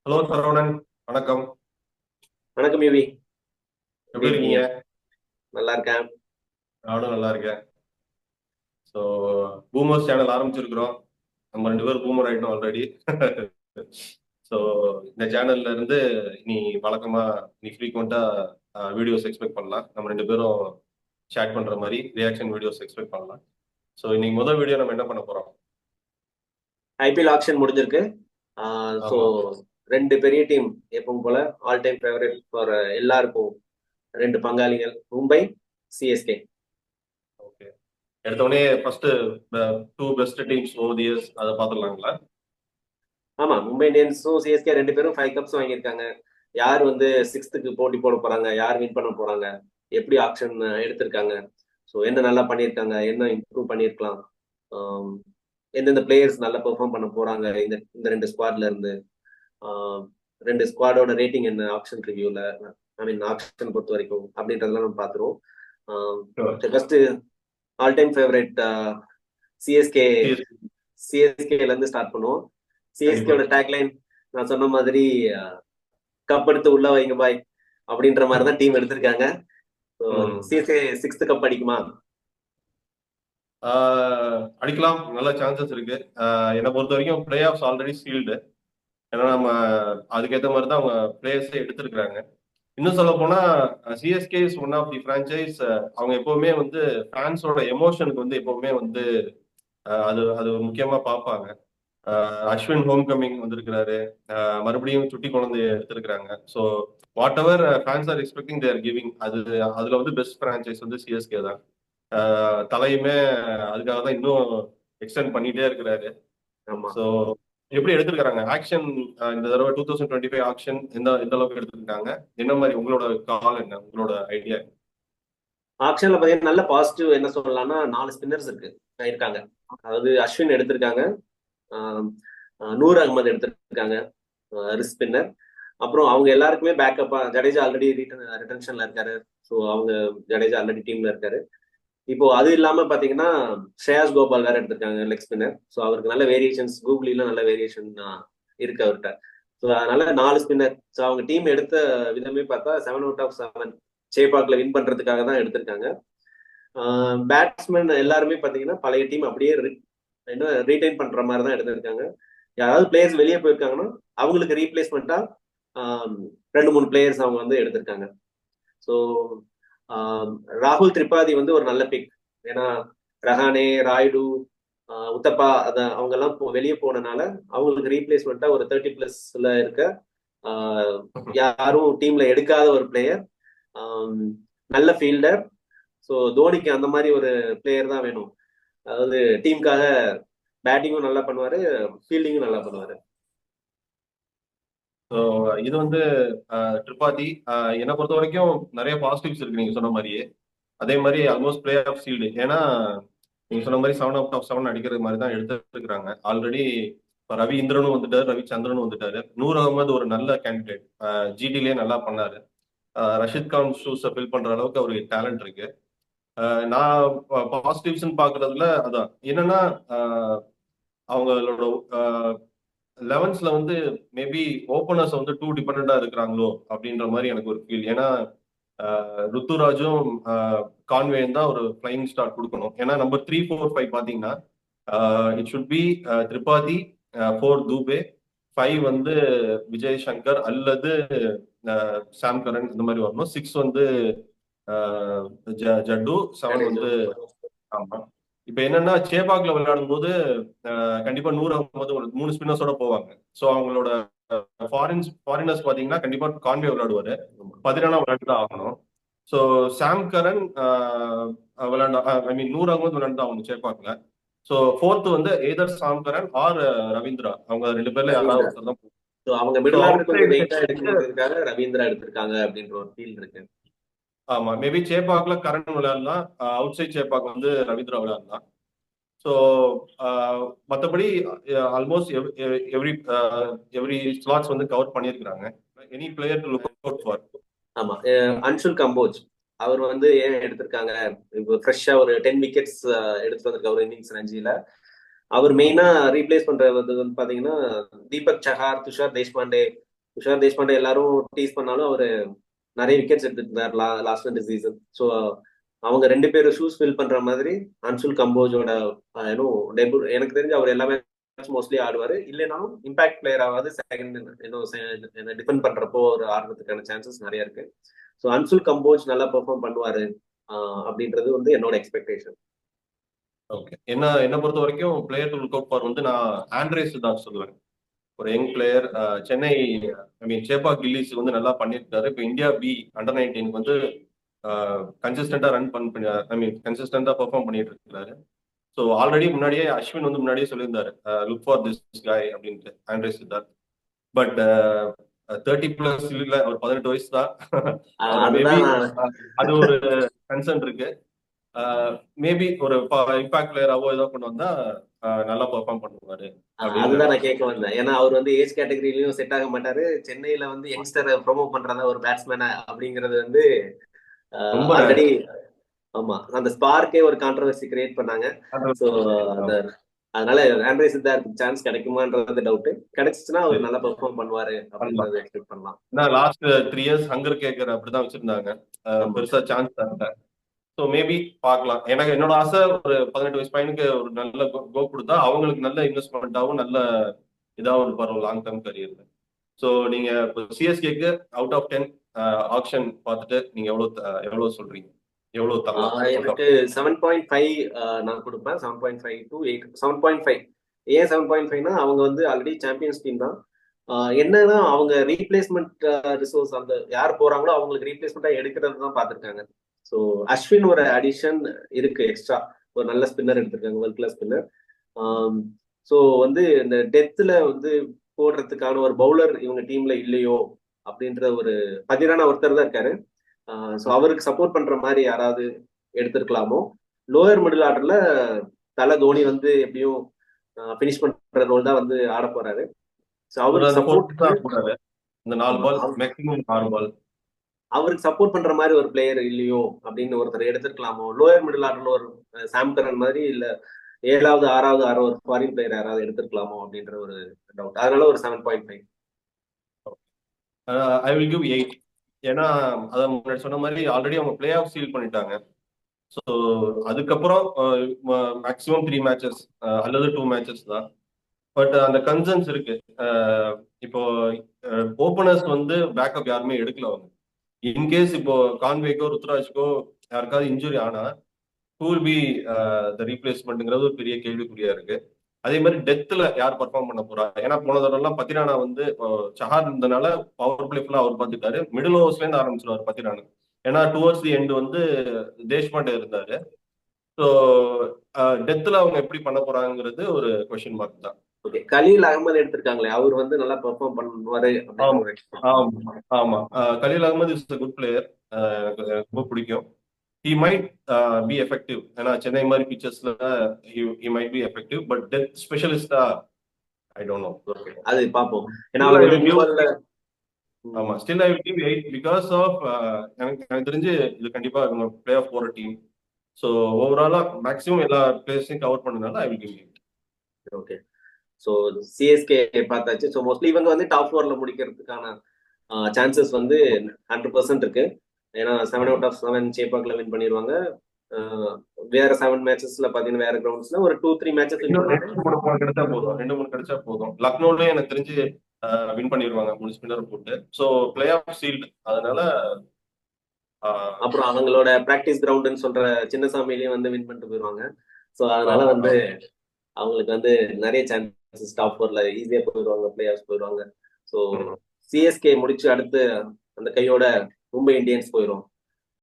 Hello Saravanan, வணக்கம். வணக்கம் UV. எப்படி எப்படி இருக்கீங்க? இருக்கீங்க? நல்லா இருக்கேன். நானும் நல்லா இருக்கேன். ஸோ பூமர்ஸ் சேனல் ஆரம்பிச்சிருக்கிறோம். நம்ம ரெண்டு பேரும் பூமர் ஆயிட்டோம் ஆல்ரெடி. ஸோ இந்த சேனல்ல இருந்து நீ வழக்கமா நீ ஃப்ரீக்வெண்டா வீடியோஸ் எக்ஸ்பெக்ட் பண்ணலாம். நம்ம ரெண்டு பேரும் சேட் பண்ற மாதிரி ரியாக்ஷன் வீடியோஸ் எக்ஸ்பெக்ட் பண்ணலாம். ஸோ இன்னைக்கு முதல் வீடியோ நம்ம என்ன பண்ண போறோம்? ஐபிஎல் ஆக்ஷன் முடிஞ்சிருக்கு. ஸோ ஆமா. ரெண்டு பெரிய டீம் எப்பவும் போல ஆல் டைம் ஃபேவரட் ஃபார் எல்லாருக்கும். ரெண்டு பங்காளிகள் மும்பை, சிஎஸ்கே. ஓகே. எடுத்தவொடனே first two best teams over the years அதை பார்த்துடலாங்களா? ஆமா, மும்பை இந்தியன்ஸும் சிஎஸ்கே ரெண்டு பேரும் 5 கப்ஸ் வாங்கியிருக்காங்க. யார் வந்து சிக்ஸ்த்துக்கு போட்டி போட போறாங்க, யார் வின் பண்ண போறாங்க, எப்படி ஆக்ஷன் எடுத்திருக்காங்க, ஸோ என்ன நல்லா பண்ணியிருக்காங்க, என்ன இம்ப்ரூவ் பண்ணியிருக்கலாம், ஆம், எந்தெந்த பிளேயர்ஸ் நல்லா பெர்ஃபார்ம் பண்ண போறாங்க இந்த இந்த ரெண்டு ஸ்குவாட்ல இருந்து, ஆஹ் ரெண்டு ஸ்குவாடோட ரேட்டிங் என்ன ஆப்ஷன் ரிவ்யூல, ஐ மீன் ஆப்ஷன் பொறுத்த வரைக்கும் அப்படின்றதெல்லாம் நம்ம பார்த்துருவோம். Sure. First all time favourite CSK. CSK. சிஎஸ்கேல இருந்து ஸ்டார்ட் பண்ணுவோம். கண்டிப்பா. சிஎஸ்கேவோட டேக்லைன் நான் சொன்ன மாதிரி கப் எடுத்து உள்ள வைங்க பாய் அப்படின்ற மாதிரி தான் டீம் எடுத்திருக்காங்க. ம். சிஎஸ்கே சிக்ஸ்த் கப் அடிக்குமா? அடிக்கலாம், நல்ல சான்சஸ் இருக்கு. என்னை பொறுத்த வரைக்கும் பிளே ஆஃப்ஸ் ஆல்ரெடி சீல்டு. ஏன்னா நம்ம அதுக்கேற்ற மாதிரி தான் அவங்க பிளேயர்ஸே எடுத்திருக்கிறாங்க. இன்னும் சொல்ல போனா CSK is one of the franchise. அவங்க எப்பவுமே வந்து ஃபேன்ஸோட எமோஷனுக்கு வந்து எப்பவுமே வந்து அது அது முக்கியமா பார்ப்பாங்க. அஸ்வின் ஹோம் கமிங் வந்திருக்கிறாரு. மறுபடியும் சுட்டி குழந்தைய எடுத்திருக்கிறாங்க. So whatever fans are expecting they're giving, அதுல வந்து பெஸ்ட் ஃப்ரான்ச்சைஸ் வந்து சிஎஸ்கே தான். தலையுமே அதுக்காக தான் இன்னும் எக்ஸ்டெண்ட் பண்ணிட்டே இருக்கிறாரு. ஆமா, ஸோ எப்படி எடுத்திருக்காங்க ஆக்ஷன்? இந்த தடவை 2025 ஆக்ஷன் எந்த அளவுக்கு எடுத்திருக்காங்க? என்ன மாதிரி உங்களோட கால் என்ன, உங்களோட ஐடியா? ஆக்ஷன்ல பாத்தீங்கன்னா நல்ல பாசிட்டிவ் என்ன சொல்லலாம்னா 4 ஸ்பின்னர்ஸ் இருக்காங்க. அதாவது அஸ்வின் எடுத்திருக்காங்க, நூர் அகமது எடுத்திருக்காங்க ரிஸ்க் ஸ்பின்னர். அப்புறம் அவங்க எல்லாருக்குமே பேக்கப்பா ஜடேஜா ஆல்ரெடி ரிட்டன்ஷன்ல இருக்காரு. ஸோ அவங்க ஜடேஜா ஆல்ரெடி டீம்ல இருக்காரு. இப்போ அது இல்லாம பாத்தீங்கன்னா ஸ்ரேயாஸ் கோபால் வேற எடுத்திருக்காங்க லெக் ஸ்பின்னர். ஸோ அவருக்கு நல்ல வேரியேஷன்ஸ் கூகுளில நல்ல வேரியேஷன் இருக்கு அவர்கிட்ட. ஸோ அதனால 4 ஸ்பின்னர். ஸோ அவங்க டீம் எடுத்த விதமே பார்த்தா 7 அவுட் ஆஃப் 7 சேப்பாக்ல வின் பண்றதுக்காக தான் எடுத்திருக்காங்க. பேட்ஸ்மேன் எல்லாருமே பாத்தீங்கன்னா பழைய டீம் அப்படியே என்ன ரீடைன் பண்ற மாதிரி தான் எடுத்திருக்காங்க. யாராவது பிளேயர்ஸ் வெளியே போயிருக்காங்கன்னா அவங்களுக்கு ரீப்ளேஸ்மெண்டா ரெண்டு மூணு பிளேயர்ஸ் அவங்க வந்து எடுத்திருக்காங்க. ஸோ ராகுல் திரிபாதி வந்து ஒரு நல்ல பிக். ஏன்னா ரஹானே, ராய்டு, உத்தப்பா அவங்க எல்லாம் வெளியே போனனால அவங்களுக்கு ரீப்ளேஸ்மெண்டா ஒரு 30+ல இருக்க யாரும் டீம்ல எடுக்காத ஒரு பிளேயர், நல்ல ஃபீல்டர். ஸோ தோனிக்கு அந்த மாதிரி ஒரு பிளேயர் தான் வேணும். அதாவது டீமுக்காக பேட்டிங்கும் நல்லா பண்ணுவாரு, ஃபீல்டிங்கும் நல்லா பண்ணுவாரு. ஸோ இது வந்து ட்ரிபாதி. என்னை பொறுத்த வரைக்கும் நிறைய பாசிட்டிவ்ஸ் இருக்கு நீங்க சொன்ன மாதிரியே. அதே மாதிரி ஆல்மோஸ்ட் பிளே ஆஃப் சீல்டு. ஏன்னா நீங்க சொன்ன மாதிரி 7 அவுட் ஆஃப் 7 அடிக்கிறது மாதிரி தான் எடுத்துருக்காங்க ஆல்ரெடி. ரவி இந்திரனும் வந்துட்டாரு, ரவிச்சந்திரனும் வந்துட்டாரு. நூர் அகமது ஒரு நல்ல கேண்டிடேட், ஜிடிலேயே நல்லா பண்ணாரு. ரஷித் கான் ஷூஸை ஃபில் பண்ற அளவுக்கு அவருக்கு டேலண்ட் இருக்கு. நான் பாசிட்டிவ்ஸ்ன்னு பாக்குறதுல அதான் என்னன்னா, அவங்களோட லெவன்ஸ்ல வந்து மேபி ஓப்பனர்ஸ் வந்து டூ டிபெண்டா இருக்கிறாங்களோ அப்படின்ற மாதிரி எனக்கு ஒரு ஃபீல். ஏன்னா ருத்துராஜும் கான்வேயும் தான் ஒரு ஃபிளைங் ஸ்டார்ட் கொடுக்கணும். ஏன்னா நம்பர் 3, 4, 5 பாத்தீங்கன்னா it should be Tripathi, 4 Dube, 5 வந்து விஜய் சங்கர் அல்லது சாம் கரன் இந்த மாதிரி வரணும். 6 வந்து அஹ், ஜட்டு, 7 ஜடேஜா. வந்து ஆமா. இப்ப என்னன்னா சேபாக்ல விளையாடும் போது கண்டிப்பா நூறு அகமது ஒரு 3 ஸ்பின்னர்ஸோட போவாங்க. ஸோ அவங்களோட ஃபாரினர்ஸ் பாத்தீங்கன்னா கண்டிப்பா கான்வே விளையாடுவாரு. ஆமா. பதிரானா விளையாண்டு தான் ஆகணும். ஸோ சாம் கரன் விளையாண்டா, ஐ மீன் நூறு அகமது விளையாண்டு ஆகணும் சேப்பாக்ல. ஸோ ஃபோர்த் வந்து எய்தர் சாம் கரன் ஆர் ரவீந்திரா, அவங்க ரெண்டு பேர்ல யாராவது ரவீந்திரா. ஒருத்தர் தான். ஸோ அவங்க ஸோ மிடில் அவுட் ஆர்டர் கொஞ்சம் சைடு வெயிட்டா எடுக்கணுன்றதுக்காக ரவீந்திரா எடுத்திருக்காங்க அப்படின்ற ஒரு ஃபீல் இருக்கு. ஆமா, மேபி சேப்பாக்ல கரன் விளையாடலாம், அவுட் சைட் சேப்பாக் வந்து ரவீந்திரா விளையாடலாம். ஸோ மற்றபடி ஆல்மோஸ்ட் எவ்ரி எவ்ரி ஸ்லாட்ஸ் வந்து கவர் பண்ணியிருக்கிறாங்க. Any player to look out for. ஆமா, அன்சுல் கம்போஜ் அவர் வந்து ஏன் எடுத்திருக்காங்க? இப்போ ஃப்ரெஷ்ஷா ஒரு 10 விக்கெட்ஸ் எடுத்துட்டு வந்திருக்க ஒரு இன்னிங்ஸ் ரஞ்சில. அவர் மெயினா ரீப்ளேஸ் பண்றது வந்து பாத்தீங்கன்னா தீபக் சஹார், துஷார் தேஷ்பாண்டே துஷார் தேஷ்பாண்டே எல்லாரும் டீஸ் பண்ணாலும் அவரு நிறைய விக்கெட்ஸ் எடுத்துட்டு லாஸ்ட் 2 சீசன். ஸோ அவங்க 2 பேரும் ஷூஸ் ஃபில் பண்ற மாதிரி அன்சுல் கம்போஜோட டெபியூட் எனக்கு தெரிஞ்சு அவர் எல்லாமே மோஸ்ட்லி ஆடுவாரு. இல்லைனாலும் இம்பாக்ட் பிளேயர் ஆகாது செகண்ட் டிஃபெண்ட் பண்றப்போ ஒரு ஆடுறதுக்கான சான்சஸ் நிறைய இருக்கு. ஸோ அன்சுல் கம்போஜ் நல்லா பெர்ஃபார்ம் பண்ணுவாரு அப்படின்றது வந்து என்னோட எக்ஸ்பெக்டேஷன். ஓகே, என்ன பொறுத்த வரைக்கும் player to look out for வந்து நான் ஆண்ட்ரேஸ் தான் சொல்லுவேன். ஒரு young player, Chennai Chepauk gillies வந்து நல்லா பண்ணியிருக்காரு. இப்போ இந்தியா பி அண்டர் 19 வந்து கன்சிஸ்டண்டா ரன் பண்ணி கன்சிஸ்டண்டா பெர்ஃபார்ம் பண்ணிட்டு இருக்காரு. ஸோ ஆல்ரெடி முன்னாடியே அஸ்வின் வந்து முன்னாடியே சொல்லியிருந்தாரு லுக் ஃபார் திஸ் காய் அப்படின்ட்டு ஆண்ட்ரேஸ் சித்தார்த். பட் 30+ இல்ல, ஒரு 18 வயசு தான். மேபி அது ஒரு கன்சர்ன் இருக்கு. மேபி ஒரு இம்பாக்ட் பிளேயராவோ ஏதோ கொண்டு வந்தா நல்லா பெர்ஃபார்ம் பண்ணுவாரு. அதுதான் நான் கேட்க வந்தேன். ஏன்னா அவர் வந்து ஏஜ் கேட்டகரியிலயும் செட் ஆக மாட்டாரு. சென்னையில வந்து யங்ஸ்டரை ப்ரொமோட் பண்றதா ஒரு பேட்ஸ்மேனா அப்படிங்கிறது வந்து ஆல்ரெடி ஆமா அந்த ஸ்பார்க்கே ஒரு கான்ட்ரவர்சி கிரியேட் பண்ணாங்க. ஸோ அதனால ஆண்ட்ரே சித்தார்த் சான்ஸ் கிடைக்குமான்றது டவுட். கிடைச்சிச்சுன்னா அவர் நல்லா பெர்ஃபார்ம் பண்ணுவாரு அப்படின்றத எக்ஸ்பெக்ட் பண்ணலாம். லாஸ்ட் 3 இயர்ஸ் ஹங்கர் கேக்கர் அப்படிதான் வச்சிருந்தாங்க, பெருசா சான்ஸ் தரல. ஸோ மேபி பார்க்கலாம். எனக்கு என்னோட ஆசை ஒரு 18 வயசு பையனுக்கு ஒரு நல்ல கோ கொடுத்தா அவங்களுக்கு நல்ல இன்வெஸ்ட்மெண்ட்டாகவும் நல்ல இதாகவும் இருப்பார் லாங் டேர்ம் கரியர்ல. ஸோ நீங்க சிஎஸ்கேக்கு அவுட் ஆஃப் 10 ஆக்ஷன் பார்த்துட்டு நீங்க எவ்வளவு சொல்றீங்க? எவ்வளவு தரலாம்? எனக்கு 7.5 நான் கொடுப்பேன். 7.5 to 8. 7.5 ஏன் 7.5னா அவங்க வந்து ஆல்ரெடி சாம்பியன்ஸ் டீம் தான். என்னன்னா அவங்க ரீப்ளேஸ்மெண்ட் ரிசோர்ஸ் அந்த யார் போறாங்களோ அவங்களுக்கு ரீப்ளேஸ்மெண்டா எடுக்கிறது தான் பார்த்துருக்காங்க. ஸோ அஸ்வின் ஒரு அடிஷன் இருக்கு எக்ஸ்ட்ரா. ஒரு நல்ல ஸ்பின்னர் எடுத்திருக்காங்க, வேர்ல்ட் கிளாஸ் ஸ்பின்னர். ஸோ வந்து இந்த டெத்துல வந்து போடுறதுக்கான ஒரு பவுலர் இவங்க டீம்ல இல்லையோ அப்படின்ற ஒரு பதிரான ஒருத்தர் தான் இருக்காரு. ஸோ அவருக்கு சப்போர்ட் பண்ற மாதிரி யாராவது எடுத்திருக்கலாமோ. லோயர் மிடில் ஆர்டர்ல தலை தோனி வந்து எப்படியும் பினிஷ் பண்ற ரோல் தான் வந்து ஆட போறாரு. ஸோ அவருக்கு சப்போர்ட் இந்த 4 பால் மேக்ஸிமம் 6 பால் அவருக்கு சப்போர்ட் பண்ற மாதிரி ஒரு பிளேயர் இல்லையோ அப்படின்னு ஒருத்தர் எடுத்திருக்கலாமோ. லோயர் மிடில் ஆர்டர்ல ஒரு சாம்கரன் மாதிரி இல்ல 7வது 6வது ஒரு ஃபாரின் பிளேயர் யாராவது எடுத்திருக்கலாமோ அப்படின்ற ஒரு டவுட். அதனால ஒரு 7.5. I will give 8. ஏன்னா அதை முன்னாடி சொன்ன மாதிரி ஆல்ரெடி அவங்க பிளே ஆஃப் சீல் பண்ணிட்டாங்க. ஸோ அதுக்கப்புறம் மேக்ஸிமம் 3 மேட்சஸ் அல்லது 2 மேட்சஸ் தான். பட் அந்த கன்சர்ன்ஸ் இருக்கு. இப்போ ஓப்பனர்ஸ் வந்து பேக்கப் யாருமே எடுக்கல அவங்க. இன்கேஸ் இப்போ கான்வேக்கோ ருத்ராஜ்க்கோ யாருக்காவது இன்ஜுரி ஆனா ஹூ வில் பி த ரீப்ளேஸ்மெண்ட்ங்கிறது ஒரு பெரிய கேள்விக்குறியா இருக்கு. அதே மாதிரி டெத்துல யார் பர்ஃபார்ம் பண்ண போறா? ஏன்னா போன தடவைலாம் பத்திரானா வந்து சஹார் இருந்தனால பவர் பிளே ஃபுல்லா அவர் பார்த்துட்டாரு. மிடில் ஓவர்ஸ்ல இருந்து ஆரம்பிச்சிருவாரு பத்திரானா. ஏன்னா டுவர்ட்ஸ் தி எண்ட் வந்து தேஷ்பாண்டே இருந்தாரு. ஸோ டெத்துல அவங்க எப்படி பண்ண போறாங்கிறது ஒரு கொஸ்டின் மார்க் தான். ஓகே, கலீல் அகமது எடுத்திருக்காங்களே, அவர் வந்து நல்லா பெர்ஃபார்ம் பண்ணுவாரு. ஆமா, Khaleel Ahmed is a good player. எனக்கு ரொம்ப பிடிக்கும். he might be effective. ஏன்னா சென்னை மாதிரி பிச்சர்ஸ்ல he might be effective, but depth specialist I don't know. அது பாப்போம். ஏன்னா ஆமா, still I will give 8 because of எனக்கு தெரிஞ்சு இது கண்டிப்பா இவங்க பிளே ஆஃப் போற டீம். ஸோ ஓவராலா மேக்ஸிமம் எல்லா பிளேயர்ஸையும் கவர் பண்ணனால I will give 8. Okay, so CSK பார்த்தாச்சு. ஸோ மோஸ்ட்லி இவங்க வந்து டாப் 4ல முடிக்கிறதுக்கான சான்சஸ் வந்து 100% இருக்கு. ஏன்னா 7 out of 7 சேப்பாக்ல வின் பண்ணிடுவாங்க. வேற 7 மேட்சஸ்ல பாத்தீங்கன்னா வேற கிரவுண்ட்ஸ்ல ஒரு 2-3 மேட்சஸ் 2-3 கிடைச்சா போதும். லக்னோலயே எனக்கு தெரிஞ்சு வின் பண்ணிடுவாங்க 3 ஸ்பின்னர் போட்டு. So play off sealed. அதனால அப்புறம் அவங்களோட பிராக்டிஸ் கிரவுண்ட்னு சொல்ற சின்னசாமிலையும் வந்து வின் பண்ணிட்டு போயிடுவாங்க. ஸோ அதனால வந்து அவங்களுக்கு வந்து நிறைய சான்சஸ் டாப் 4ல ஈஸியா போயிடுவாங்க, பிளே ஆஃப் போயிடுவாங்க. ஸோ சிஎஸ்கே முடிச்சு அடுத்து அந்த கையோட மும்பை இந்தியன்ஸ் போயிடும்.